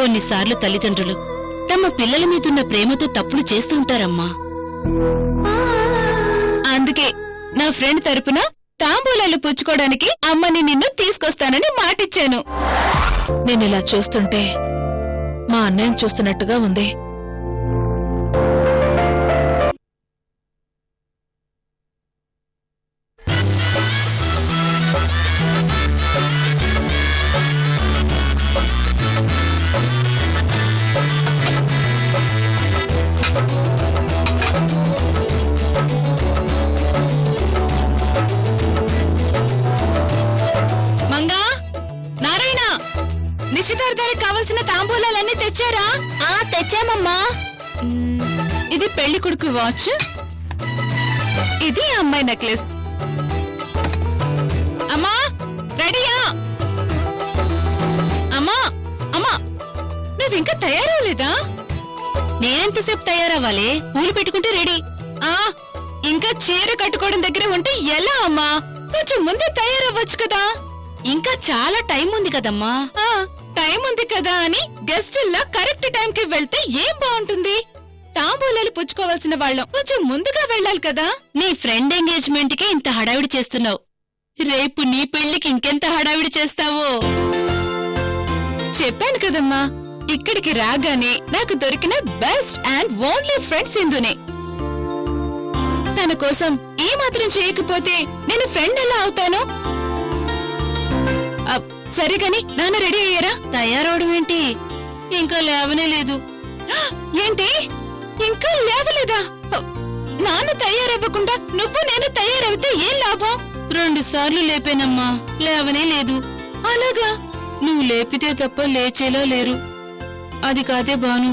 కొన్నిసార్లు తల్లిదండ్రులు తమ పిల్లల మీదున్న ప్రేమతో తప్పులు చేస్తూ ఉంటారమ్మా. అందుకే నా ఫ్రెండ్ తరపున తాంబూలాలు పుచ్చుకోవడానికి అమ్మని నిన్ను తీసుకొస్తానని మాటిచ్చాను. నేనిలా చూస్తుంటే మా అన్నయ్యని చూస్తున్నట్టుగా ఉంది. నిశ్చితార్థానికి కావలసిన తాంబూలాలన్నీ తెచ్చారా? తెచ్చామమ్మా. ఇది పెళ్లి కొడుకు వాచ్, ఇది అమ్మాయి నెక్లెస్. అమ్మా రెడీయా? అమ్మా అమ్మా నువ్వింకా తయారవలేదా? నేనెంతసేపు తయారవ్వాలి? పూలు పెట్టుకుంటే రెడీ. ఇంకా చీర కట్టుకోవడం దగ్గర ఉంటే ఎలా అమ్మా? కొంచెం ముందే తయారవ్వచ్చు కదా. ఇంకా చాలా టైం ఉంది కదమ్మా. టైం ఉంది కదా అని గెస్టుల్లా కరెక్ట్ టైంకి వెళ్తే ఏం బాగుంటుంది? తాంబూలాలు పుచ్చుకోవాల్సిన వాళ్ళం కొంచెం ముందుగా వెళ్ళాలి కదా. నీ ఫ్రెండ్ ఎంగేజ్మెంట్ కి ఇంత హడావిడి చేస్తున్నావు, రేపు నీ పెళ్లికి ఇంకెంత హడావిడి చేస్తావో. చెప్పాను కదమ్మా, ఇక్కడికి రాగానే నాకు దొరికిన బెస్ట్ అండ్ ఓన్లీ ఫ్రెండ్ సింధునే. తన కోసం ఈ మాత్రం చేయకపోతే నేను ఫ్రెండ్ ఎలా అవుతాను? సరేగాని నాన్న రెడీ అయ్యారా? తయారవడం ఏంటి? ఇంకా లేవనే లేదు. ఏంటి ఇంకా లేవలేదా? నాన్న తయారవ్వకుండా నువ్వు నేను తయారవితే ఏం లాభం? 2 సార్లు లేపానమ్మా, లేవనే లేదు. అలాగా? నువ్వు లేపితే తప్ప లేచేలా లేరు. అది కాదే బాను,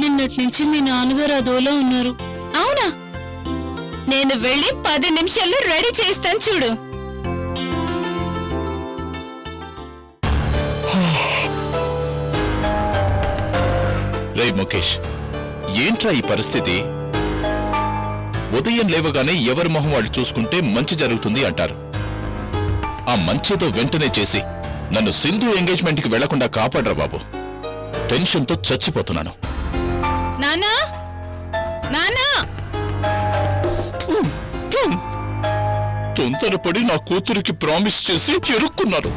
నిన్నటి నుంచి మీ నాన్నగారు అదోలా ఉన్నారు. అవునా? నేను వెళ్ళి 10 నిమిషాల్లో రెడీ చేస్తాను చూడు. రే ముఖేష్, ఏంట్రా ఈ పరిస్థితి? ఉదయం లేవగానే ఎవరి మొహం వాళ్ళు చూసుకుంటే మంచి జరుగుతుంది అంటారు. ఆ మంచితో వెంటనే చేసి నన్ను సింధు ఎంగేజ్మెంట్ కి వెళ్లకుండా కాపాడరా బాబు. టెన్షన్తో చచ్చిపోతున్నాను. నానా నానా, తొందరపడి నా కూతురికి ప్రామిస్ చేసి చెరుక్కున్నారు.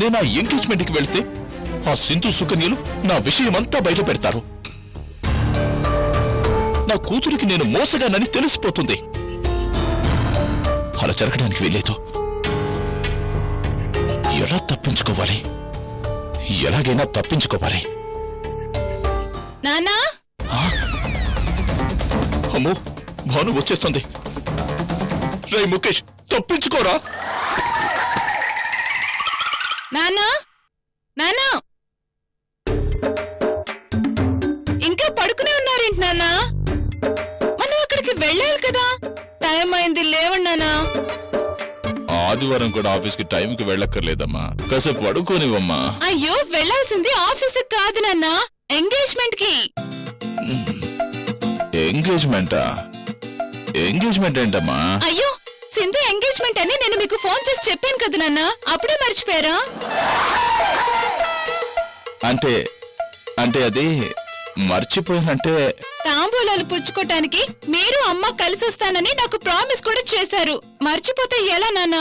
నేను ఆ ఎంగేజ్మెంట్ కి వెళ్తే ఆ సింధు సుకన్యలు నా విషయమంతా బయట పెడతారు. నా కూతురికి నేను మోసగానని తెలిసిపోతుంది. అలా జరగడానికి వీలేదు. ఎలా తప్పించుకోవాలి? ఎలాగైనా తప్పించుకోవాలి. నానా, అమ్మో, భాను వచ్చేస్తుంది. రే ముఖేష్, తప్పించుకోరా. నానా నానా, ఇంకా పడుకునే ఉన్నారేంటి నాన్నా? మనం అక్కడికి వెళ్ళాలి కదా, టైం అయింది. లేవండి నానా. ఆదివారం కూడా ఆఫీస్కి టైంకి వెళ్ళక్కర్లేదమ్మా, కాసేపు పడుకోనివమ్మా. అయ్యో, వెళ్లాల్సింది ఆఫీస్ కాదు నాన్నా, ఎంగేజ్మెంట్ కి. ఎంగేజ్మెంటా? ఎంగేజ్మెంట్ ఏంటమ్మా? అయ్యో, సింధు ఎంగేజ్మెంట్ అని నేను మీకు ఫోన్ చేసి చెప్పాను కదా నాన్న, అప్పుడే మర్చిపోయారా? అంటే అంటే అది మర్చిపోయానంటే. తాంబూలాలు పుచ్చుకోటానికి మీరు అమ్మ కలిసి వస్తానని నాకు ప్రామిస్ కూడా చేశారు. మర్చిపోతే ఎలా నాన్న?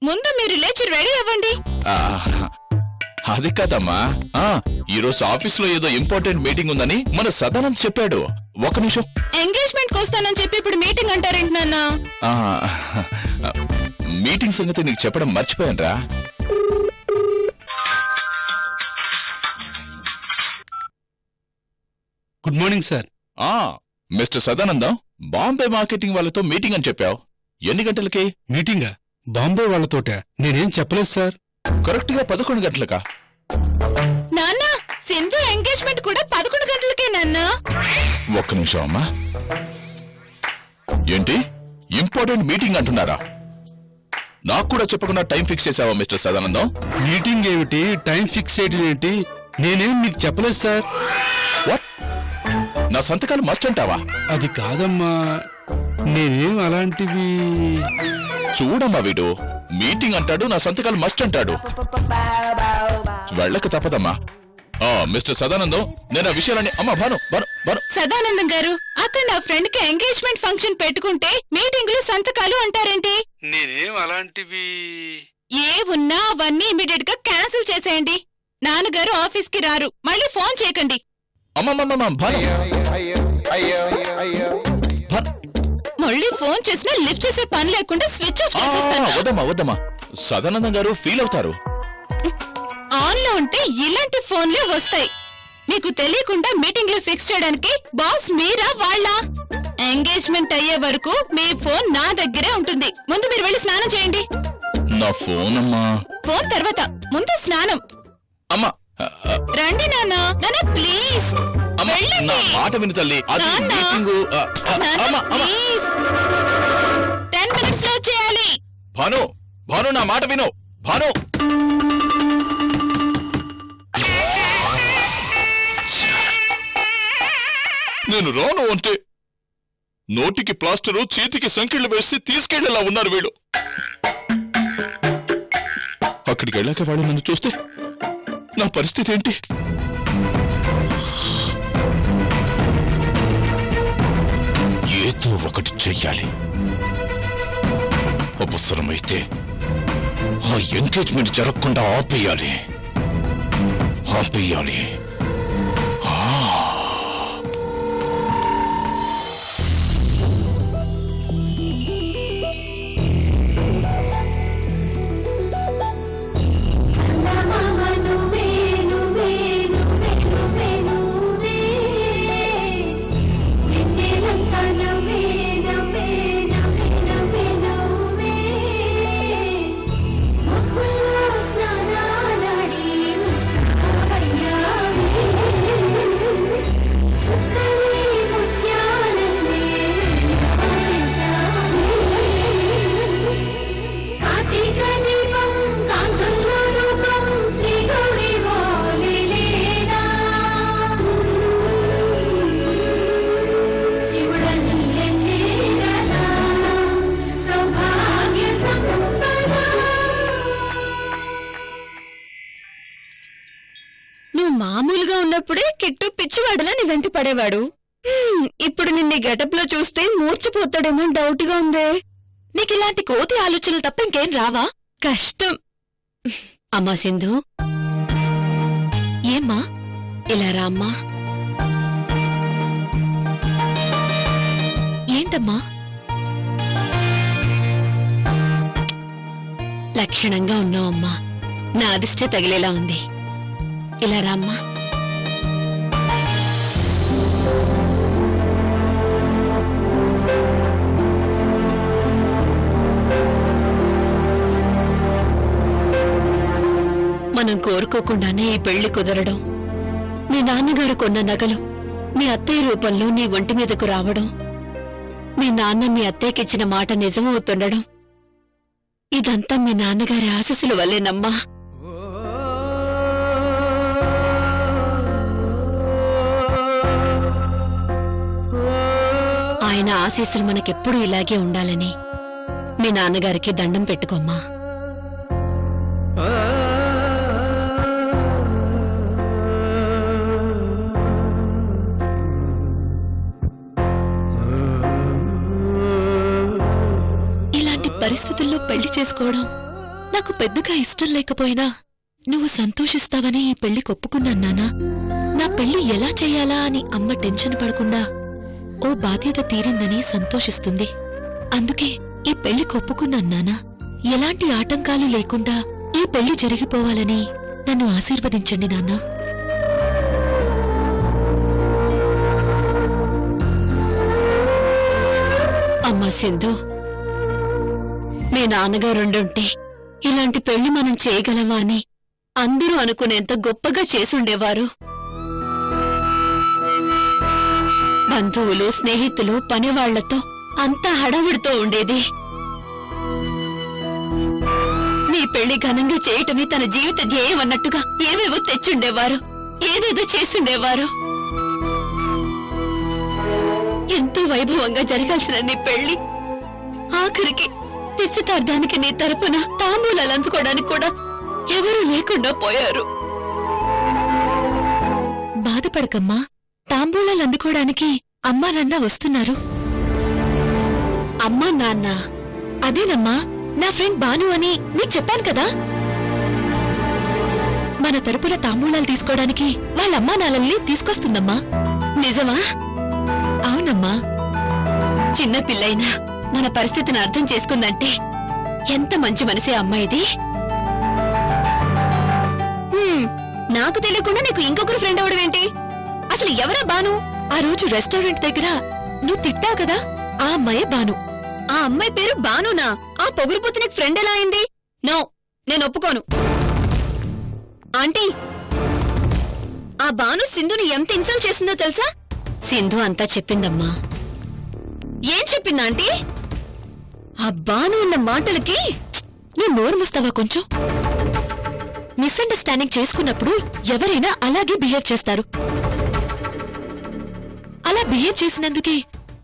ముందు మీరు లేచి రెడీ అవ్వండి. అది కాదమ్మా, ఈరోజు ఆఫీస్ లో ఏదో ఇంపార్టెంట్ మీటింగ్ ఉందని మన సదానంద్ చెప్పాడు. ఒక నిమిషం. ఎంగేజ్మెంట్ కి వస్తానని చెప్పి ఇప్పుడు మీటింగ్ అంటారేంటి నాన్న? మీటింగ్ సంగతి నీకు చెప్పడం మర్చిపోయానురా. Good morning sir. Mister Sadanandam, Bombay marketing వాళ్ళతో మీటింగ్ అని చెప్పావు. ఎన్ని గంటలకి మీటింగా? బాంబే వాళ్ళతోట? నేనేం చెప్పలేదు సార్. కరెక్ట్ గా 11 గంటలకా? నాన్న, సింధు ఎంగేజ్మెంట్ కూడా 11 గంటలకే నాన్న. ఒక్క నిమిషం అమ్మా. ఏంటి ఇంపార్టెంట్ మీటింగ్ అంటున్నారా? నాకు కూడా చెప్పకుండా టైం ఫిక్స్ చేసావా మిస్టర్ సదానందం? మీటింగ్ ఏమిటి, టైం ఫిక్స్ చేయడం ఏంటి? నేనేం మీకు చెప్పలేదు సార్. వాట్? నా సంతకాలు మస్ట్ అంటావా? అది కాదమ్మా, నేనేం అలాంటివి. చూడమ్మా, వీడు మీటింగ్ అంటాడు, నా సంతకాలు మస్ట్ అంటాడు. వెళ్ళక తప్పదమ్మా. మిస్టర్ సదానందం, నేను ఆ విషయాలని అమ్మా భాను భాను భాను సదానందం గారు, అక్కడ నా ఫ్రెండ్ కి ఎంగేజ్మెంట్ ఫంక్షన్ పెట్టుకుంటే మీటింగ్లు సంతకాలు అంటారేంటి? నేనేం అలాంటివి. ఏ ఉన్నా అవన్నీ ఇమీడియట్ గా క్యాన్సిల్ చేసేయండి. నాన్నగారు ఆఫీస్ కి రారు, మళ్ళీ ఫోన్ చేయకండి. అమ్మమ్మమ్మ భాను భాను. మళ్ళీ ఫోన్ చేసినా లిఫ్ట్ చేసే పని లేకుండా స్విచ్ ఆఫ్ చేసేస్తాను. వద్దమ్మా వద్దమ్మా, సదానందం గారు ఫీల్ అవుతారు. ఆన్ లో ఉంటే ఇలాంటి ఫోన్లే వస్తాయి. మీకు తెలియకుండా మీటింగ్లు ఫిక్స్ చేయడానికి బాస్ మీరా వాళ్ళ? ఎంగేజ్మెంట్ అయ్యే వరకు మీ ఫోన్ నా దగ్గరే ఉంటుంది. ముందు మీరు వెళ్ళి స్నానం చేయండి. నా ఫోన్ అమ్మా. ఫోన్ తర్వాత, ముందు స్నానం. అమ్మా రండి నాన్న. నాన్న ప్లీజ్ అమ్మా, నా వెళ్ళండి. మాట విను తల్లి. అది నాన్న. మీటింగు. నాన్న ప్లీజ్ 10 మినిట్స్ లో చేయాలి. భాను భాను, నా మాట విను భాను. నేను రాను అంటే నోటికి ప్లాస్టరు, చేతికి సంకెళ్ళు వేసి తీసుకెళ్లేలా ఉన్నారు వీళ్ళు. అక్కడికి వెళ్ళాక వాడు నన్ను చూస్తే నా పరిస్థితి ఏంటి? ఏదో ఒకటి చెయ్యాలి. అవసరమైతే ఆ ఎంగేజ్మెంట్ జరగకుండా ఆపేయాలి. ఆపేయాలి. మామూలుగా ఉన్నప్పుడే కిట్టు పిచ్చివాడలా నీ వెంట పడేవాడు. ఇప్పుడు నిన్ను గెటప్ లో చూస్తే మూర్చిపోతాడేమో డౌట్ గా ఉందే. నీకిలాంటి కోతి ఆలోచనలు తప్ప ఇంకేం రావా? కష్టం. అమ్మా సింధు, ఏమ్మా ఇలా రామ్మా. ఏంటమ్మా? లక్షణంగా ఉన్నావమ్మా. నా అదిష్టే తగిలేలా ఉంది. ఇలా రామ్మా. మనం కోరుకోకుండానే ఈ పెళ్లి కుదరడం, మీ నాన్నగారు కొన్న నగలు మీ అత్తయ్య రూపంలో నీ ఒంటి మీదకు రావడం, మీ నాన్న మీ అత్తయ్యకిచ్చిన మాట నిజమవుతుండడం, ఇదంతా మీ నాన్నగారి ఆశీస్సుల వల్లేనమ్మా. ఆయన ఆశీస్సులు మనకెప్పుడు ఇలాగే ఉండాలని మీ నాన్నగారికి దండం పెట్టుకోమ్మా. ఇలాంటి పరిస్థితుల్లో పెళ్లి చేసుకోవడం నాకు పెద్దగా ఇష్టం లేకపోయినా నువ్వు సంతోషిస్తావని ఈ పెళ్లి కొప్పుకున్నాను నాన్నా. నా పెళ్లి ఎలా చెయ్యాలా అని అమ్మ టెన్షన్ పడకుండా ఓ బాధ్యత తీరిందని సంతోషిస్తుంది. అందుకే ఈ పెళ్లి కొప్పుకున్నాను నాన్నా. ఎలాంటి ఆటంకాలు లేకుండా ఈ పెళ్లి జరిగిపోవాలని నన్ను ఆశీర్వదించండి నాన్నా. అమ్మా సింధు, మీ నాన్నగారుండుంటే ఇలాంటి పెళ్లి మనం చేయగలమా అని అందరూ అనుకునేంత గొప్పగా చేసుండేవారు. బంధువులు, స్నేహితులు, పనివాళ్లతో అంతా హడావిడితో ఉండేది. నీ పెళ్లి ఘనంగా చేయటమే తన జీవిత ధ్యేయం అన్నట్టుగా ఏవేవో తెచ్చుండేవారు, ఏదేదో చేసుండేవారు. ఎంతో వైభవంగా జరగాల్సిన నీ పెళ్లి ఆఖరికి నిశ్చితార్థానికి నీ తరపున తాంబూలాలు అందుకోవడానికి కూడా ఎవరూ లేకుండా పోయారు. బాధపడకమ్మా. తాంబూలాలు అందుకోవడానికి అమ్మా నాన్న వస్తున్నారు. అమ్మా నాన్న? అదేనమ్మా, నా ఫ్రెండ్ బాను అని నీకు చెప్పాను కదా. మన తరపున తాంబూలాలు తీసుకోవడానికి వాళ్ళమ్మా నాన్నల్ని తీసుకొస్తుందమ్మా. నిజమా? అవునమ్మా. చిన్న పిల్లైనా మన పరిస్థితిని అర్థం చేసుకుందంటే ఎంత మంచి మనసే అమ్మాయిది. నాకు తెలియకుండా నీకు ఇంకొకరు ఫ్రెండ్ అవడమేంటి? అసలు ఎవరా బాను? ఆ రోజు రెస్టారెంట్ దగ్గర నువ్వు తిట్టావు కదా, ఆ అమ్మాయే బాను. ఆ అమ్మాయి పేరు బానునా? ఆ పొగురుపోతు నీకు ఫ్రెండ్ ఎలా అయింది? నో, నేను ఒప్పుకోను. ఆంటీ, ఆ బాను సింధుని ఎంత ఇన్సల్ట్ చేసిందో తెలుసా? సింధు అంతా చెప్పిందమ్మా. ఏం చెప్పిందా ఆంటీ? ఆ బాను ఉన్న మాటలకి నువ్వు నోరు మూస్తావా కొంచెం? మిస్అండర్స్టాండింగ్ చేసుకున్నప్పుడు ఎవరైనా అలాగే బిహేవ్ చేస్తారు. అలా బిహేవ్ చేసినందుకే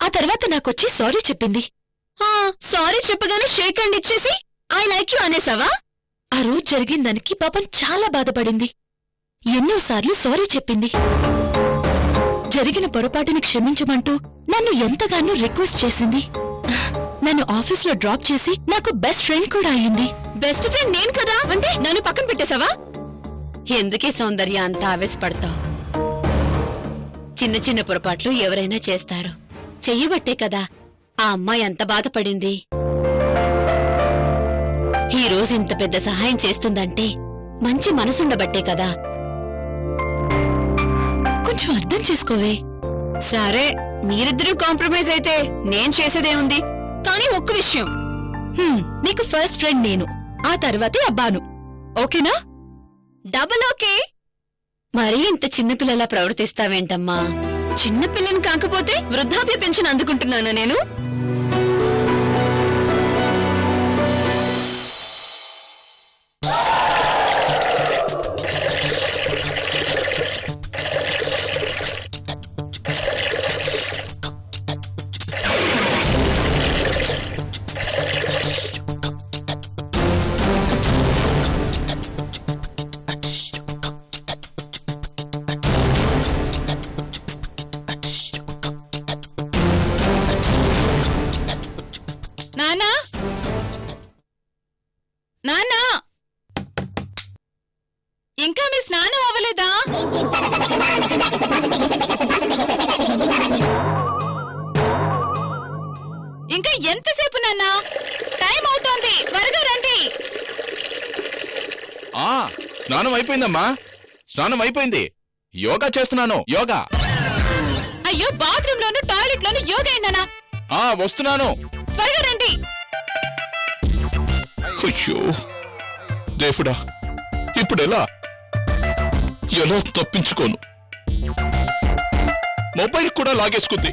ఆ తర్వాత నాకొచ్చి సారీ చెప్పింది. సారీ చెప్పగానే షేక్ హ్యాండ్ ఇచ్చేసి ఐ లైక్ యూ అనేసావా? ఆ రోజు జరిగిన దానికి పాపం చాలా బాధపడింది. ఎన్నోసార్లు సారీ చెప్పింది. జరిగిన పొరపాటుని క్షమించమంటూ నన్ను ఎంతగానో రిక్వెస్ట్ చేసింది. నన్ను ఆఫీస్లో డ్రాప్ చేసి నాకు బెస్ట్ ఫ్రెండ్ కూడా అయ్యింది. బెస్ట్ ఫ్రెండ్ నేను కదా అంటే నన్ను పక్కన పెట్టేశావా? ఎందుకే సౌందర్య అంత ఆవేశపడతావు? చిన్న చిన్న పొరపాట్లు ఎవరైనా చేస్తారు. చెయ్యబట్టే కదా ఆ అమ్మాయి అంత బాధపడింది. ఈ రోజు ఇంత పెద్ద సహాయం చేస్తుందంటే మంచి మనసుండబట్టే కదా. కొంచెం అర్థం చేసుకోవే. సరే, మీరిద్దరూ కాంప్రమైజ్ అయితే నేను చేసేదేముంది? కానీ ఒక్క విషయం, నీకు ఫస్ట్ ఫ్రెండ్ నేను, ఆ తర్వాతే అబ్బాను. ఓకేనా? Double okay. మరీ ఇంత చిన్నపిల్లలా ప్రవర్తిస్తావేంటమ్మా? చిన్నపిల్లని కాకపోతే వృద్ధాప్య పెన్షన్ అందుకుంటున్నానా నేను? నానా, నానా, ఇంకా మీ స్నానం అవ్వలేదా? ఇంకా ఎంతసేపు నాన్నా? టైం అవుతోంది, త్వరగా రండి. స్నానం అయిపోయిందమ్మా, స్నానం అయిపోయింది. యోగా చేస్తున్నాను, యోగా. అయ్యో, బాత్రూమ్ లోను టాయిలెట్ లోను యోగా ఏంటనా? వస్తున్నాను, త్వరగా రండి. అయ్యో దేవుడా, ఇప్పుడెలా? ఎలా తప్పించుకోను? మొబైల్ కూడా లాగేసుకుంది.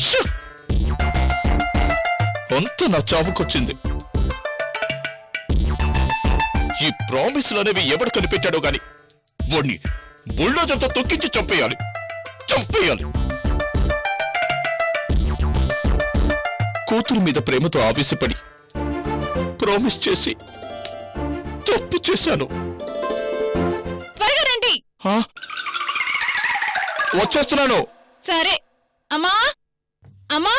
ఛ! అంత నా చావుకొచ్చింది. ఈ ప్రామిస్లనేవి ఎవడు కనిపెట్టాడో గాని వాణ్ణి బుల్డోజర్తో తొక్కించి చంపేయాలి, చంపేయాలి. కూతురు మీద ప్రేమతో ఆవేశపడి ప్రామిస్ చేసి తప్పు చేశాను. త్వరగా రండి. వచ్చేస్తున్నాను. సరే. అమ్మా, అమ్మా.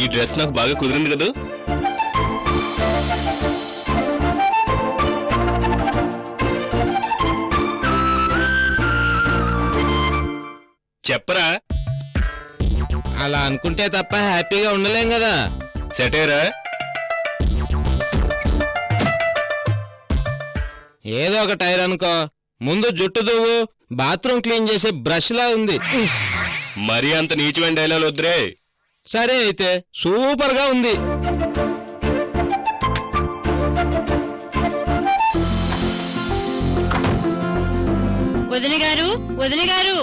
ఈ డ్రెస్ నాకు బాగా కుదిరింది కదా. చెప్పరా? అలా అనుకుంటే తప్ప హ్యాపీగా ఉండలేం కదా. సెటేరా? ఏదో ఒక టైర్ అనుకో. ముందు జుట్టు దువ్వు, బాత్రూమ్ క్లీన్ చేసే బ్రష్ లా ఉంది. మరీ అంత నీచమైన డైలాగ్ వద్దురే. సరే అయితే, సూపర్ గా ఉంది. వదిన గారు వదిన గారు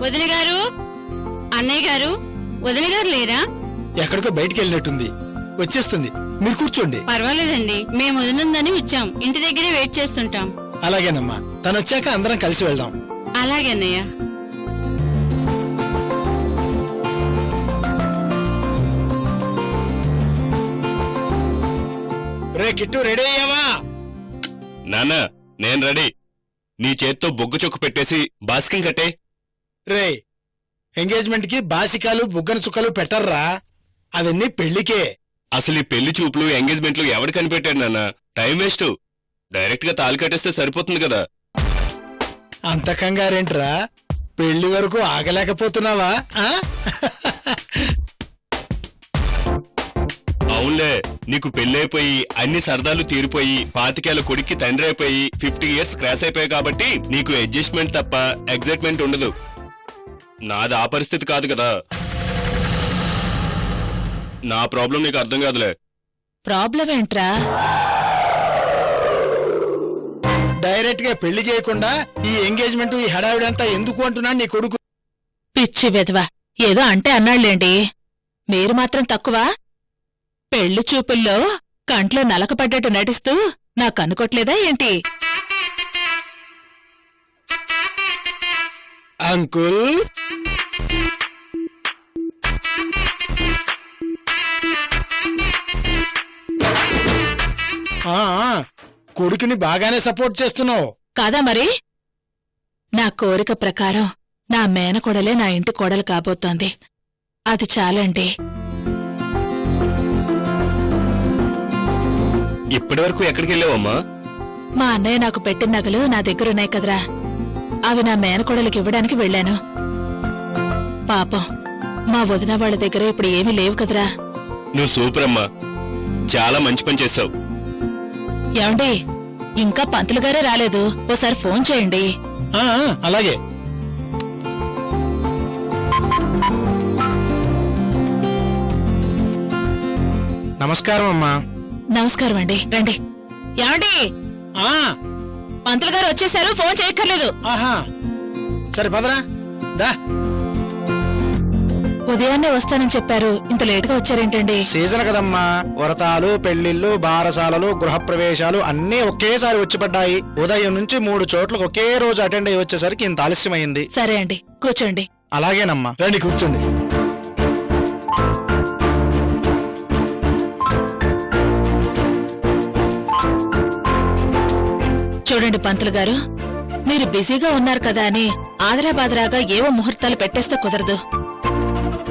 వదిన గారు అన్నయ్య గారు వదిన గారు లేరా? ఎక్కడికో బయటికి వెళ్ళినట్టుంది, వచ్చేస్తుంది. మీరు కూర్చోండి. పర్వాలేదండి, మేము వదినుందని వచ్చాం. ఇంటి దగ్గరే వెయిట్ చేస్తుంటాం. అలాగేనమ్మా, తను వచ్చాక అందరం కలిసి వెళ్దాం. అలాగే అన్నయ్య. రే కిట్టు, రెడీ అయ్యావా? నాన్న నేను రెడీ. నీ చేత్తో బొగ్గు చొక్కు పెట్టేసి బాస్కింగ్ కట్టే. రే, ఎంగేజ్మెంట్ కి బాసికాలు బుగ్గన చుక్కలు పెట్టర్రా, అవన్నీ పెళ్లికే. అసలు ఈ పెళ్లి చూపులు ఎంగేజ్మెంట్లు ఎవడు కనిపెట్టాడు నాన్న? Time waste. డైరెక్ట్ గా తాళి కట్టేస్తే సరిపోతుంది కదా. అంత కంగారేంట్రా, పెళ్లి వరకు ఆగలేకపోతున్నావా? ఆ? అవునులే, నీకు పెళ్ళైపోయి అన్ని సరదాలు తీరిపోయి 25 కొడుక్కి తండ్రి అయిపోయి 50 ఇయర్స్ క్రాస్ అయిపోయాయి కాబట్టి నీకు అడ్జస్ట్మెంట్ తప్ప ఎగ్జైట్మెంట్ ఉండదు. నాది ఆ పరిస్థితి కాదు కదా. నా ప్రాబ్లం నీకు అర్థం కాదులే. ప్రాబ్లం ఏంట్రా? డైరెక్ట్ గా పెళ్లి చేయకుండా ఈ ఎంగేజ్మెంట్ ఈ హడావిడంతా ఎందుకు అంటున్నాడు నీ కొడుకు. పిచ్చి వెధవా, ఏదో అంటే అన్నాళ్లేండి. మీరు మాత్రం తక్కువ. పెళ్లి చూపుల్లో కంట్లో నలకపడ్డట్టు నటిస్తూ నాకు అనుకోట్లేదా ఏంటి? అంకుల్, కొడుకుని బాగానే సపోర్ట్ చేస్తున్నావు కాదా మరి? నా కోరిక ప్రకారం నా మేనకోడలే నా ఇంటి కోడలు కాబోతోంది. అది చాలండి. ఇప్పటి వరకు ఎక్కడికి వెళ్ళావమ్మా? మా అన్నయ్య నాకు పెట్టిన నగలు నా దగ్గరున్నాయి కదరా, అవి నా మేనకోడలికి ఇవ్వడానికి వెళ్ళాను. పాపం మా వదిన వాళ్ళ దగ్గర ఇప్పుడు ఏమీ లేవు కదరా. నువ్వు సూపర్ అమ్మా, చాలా మంచి పని చేశావు. ఏమండి, ఇంకా పంతులు గారే రాలేదు, ఓసారి ఫోన్ చేయండి. అలాగే. నమస్కారం అమ్మా. నమస్కారం అండి, రండి. ఏమండి, పంతులు గారు వచ్చేసారు, ఫోన్ చేయక్కర్లేదు. ఆహా, సరే పదరా. దా, ఉదయాన్నే వస్తానని చెప్పారు, ఇంత లేటుగా వచ్చారేంటండి? సీజన్ కదమ్మా, వ్రతాలు, పెళ్లిళ్ళు, బారసాలలు, గృహప్రవేశాలు అన్నీ ఒకేసారి వచ్చి పడ్డాయి. ఉదయం నుంచి 3 చోట్లకు ఒకే రోజు అటెండ్ అయ్యి వచ్చేసరికి ఇంత ఆలస్యమైంది. సరే అండి, కూర్చోండి. అలాగేనమ్మా. రండి కూర్చోండి. చూడండి పంతులు గారు, మీరు బిజీగా ఉన్నారు కదా అని ఆదరాబాదరాగా ఏవో ముహూర్తాలు పెట్టేస్తే కుదరదు.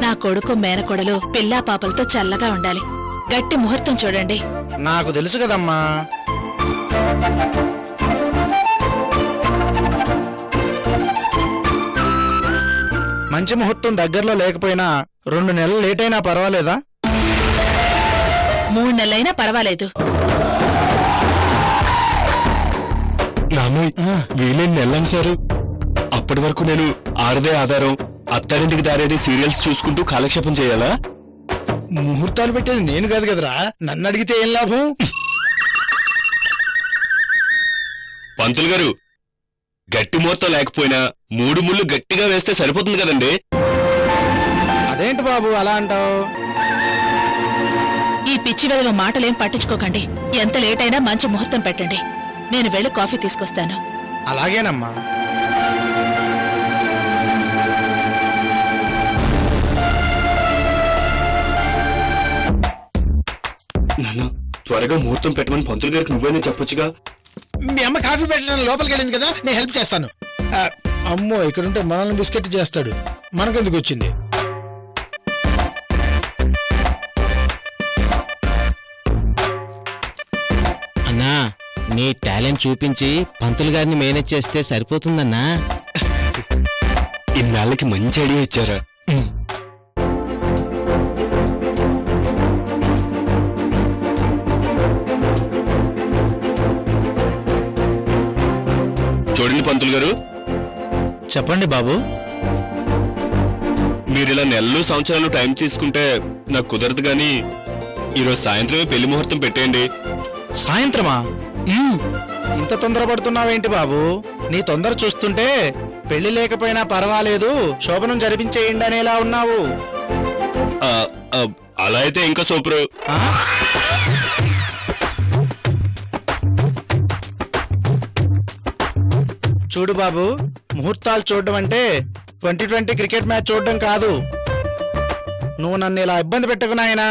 నా కొడుకు మేనకొడలు పిల్లా పాపలతో చల్లగా ఉండాలి. గట్టి ముహూర్తం చూడండి. నాకు తెలుసు కదమ్మా. మంచి ముహూర్తం దగ్గరలో లేకపోయినా 2 నెలలు లేట్ అయినా పర్వాలేదా? 3 నెలలైనా పర్వాలేదు. వీలేని నెలంటారు. అప్పటి వరకు నేను ఆడదే ఆధారం, అత్తారింటికి దారేది సీరియల్స్ చూసుకుంటూ కాలక్షేపం చేయాలా? ముహూర్తాలు పెట్టేది నేను కాదు కదరా, నన్ను అడిగితే ఏం లాభం? పంతులు గారు, గట్టి ముహూర్తం లేకపోయినా 3 ముళ్ళు గట్టిగా వేస్తే సరిపోతుంది కదండి. అదేంటి బాబు అలా అంటావు? ఈ పిచ్చి వెదవ మాటలేం పట్టించుకోకండి. ఎంత లేట్ అయినా మంచి ముహూర్తం పెట్టండి. నేను వెళ్ళి కాఫీ తీసుకొస్తాను. అలాగేనమ్మా. నాన్న, త్వరగా ముహూర్తం పెట్టమని పంతులు గారికి నువ్వేనే చెప్పొచ్చుగా. మీ అమ్మ కాఫీ పెట్టడానికి లోపలికి వెళ్ళింది కదా, నేను హెల్ప్ చేస్తాను. అమ్మో, ఇక్కడుంటే మనల్ని బిస్కెట్ చేస్తాడు, మనకెందుకు వచ్చింది? అన్నా, నీ టాలెంట్ చూపించి పంతులు గారిని మేనేజ్ చేస్తే సరిపోతుందన్నా. ఇన్నాళ్ళకి మంచి ఐడియా ఇచ్చారా. చూడండి పంతులు గారు. చెప్పండి బాబు. మీరిలా నెలలు సంవత్సరాలు టైం తీసుకుంటే నాకు కుదరదు గాని ఈరోజు సాయంత్రమే పెళ్లి ముహూర్తం పెట్టేయండి. సాయంత్రమా? ఇంత తొందరపడుతున్నావేంటి బాబు? నీ తొందర చూస్తుంటే పెళ్లి లేకపోయినా పర్వాలేదు శోభనం జరిపించేయండి అనేలా ఉన్నావు. ఆ, ఆ, అలా అయితే ఇంకా సూపర్. ఆ? చూడు బాబు, ముహూర్తాలు చూడడం అంటే 2020 క్రికెట్ మ్యాచ్ చూడడం కాదు. నువ్వు నన్ను ఇలా ఇబ్బంది పెట్టకు నాయనా.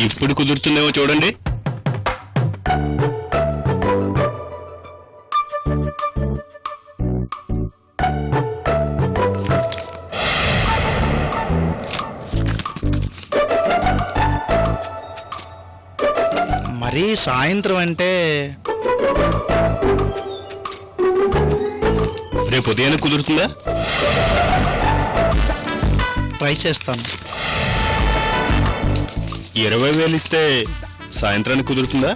ఇప్పుడు కుదురుతుందేమో చూడండి. మరీ సాయంత్రం అంటే రేపు ఉదయం కుదురుతుందా? ట్రై చేస్తాను. 20,000 ఇస్తే సాయంత్రానికి కుదురుతుందా?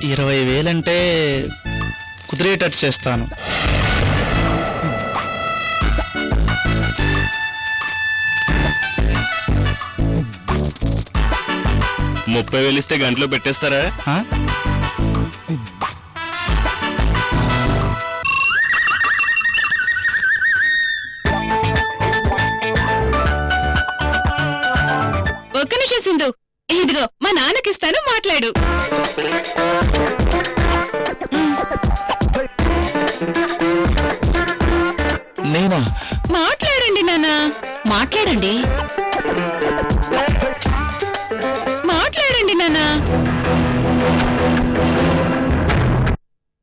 20,000 అంటే కుదిరేటట్టు చేస్తాను. ముప్పై 30,000 ఇస్తే గంటలో పెట్టేస్తారా? ఆ? ఒక్క నిమిషం సింధు, ఇదిగో మా నాన్నకిస్తాను, మాట్లాడు. నేనా? మాట్లాడండి నాన్న, మాట్లాడండి. మాట్లాడండి నాన్న.